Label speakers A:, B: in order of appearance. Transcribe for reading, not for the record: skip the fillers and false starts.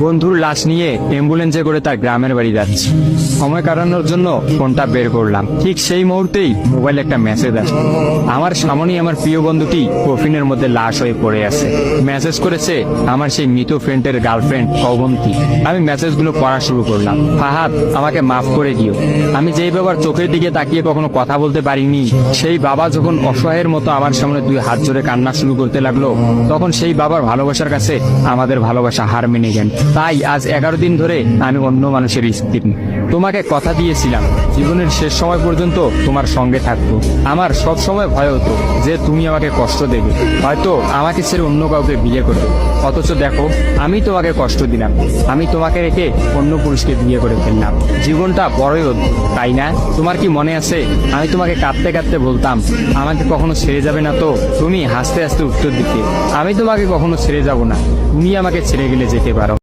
A: বন্ধুর লাশ নিয়ে অ্যাম্বুলেন্সে করে তার গ্রামের বাড়ি যাচ্ছি। সময় কাটানোর জন্য ফোনটা বের করলাম। ঠিক সেই মুহূর্তেই মোবাইলে একটা মেসেজ আসে। আমার সামনেই আমার প্রিয় বন্ধুটি কফিনের মধ্যে লাশ হয়ে পড়ে আছে। মেসেজ করেছে আমার সেই মৃত ফ্রেন্ডের গার্লফ্রেন্ড অবন্তী। আমি মেসেজগুলো পড়া শুরু করলাম। ফাহাদ, আমাকে মাফ করে দিও। আমি যেই বাবার চোখের দিকে তাকিয়ে কখনো কথা বলতে পারিনি, সেই বাবা যখন অসহায়ের মতো আমার সামনে দুই হাত জোরে কান্না শুরু করতে লাগলো, তখন সেই বাবার ভালোবাসার কাছে আমাদের ভালোবাসা হার মেনে গেল। তাই আজ 11 দিন ধরে আমি অন্য মানুষের স্ত্রী। তোমাকে কথা দিয়েছিলাম জীবনের শেষ সময় পর্যন্ত তোমার সঙ্গে থাকবো। আমার সব সময় ভয় হতো যে তুমি আমাকে কষ্ট দেবে, হয়তো আমাকে ছেড়ে অন্য কাউকে বিয়ে করবে। অথচ দেখো, আমি তোমাকে কষ্ট দিলাম, আমি তোমাকে রেখে অন্য পুরুষকে বিয়ে করে ফেললাম। জীবনটা বড়ই অদ্ভুত, তাই না? তোমার কি মনে আছে আমি তোমাকে কাঁদতে কাঁদতে বলতাম আমাকে কখনো ছেড়ে যাবে না? তো তুমি হাসতে হাসতে উত্তর দিতে, আমি তোমাকে কখনো ছেড়ে যাব না, তুমি আমাকে ছেড়ে গেলে যেতে পারো।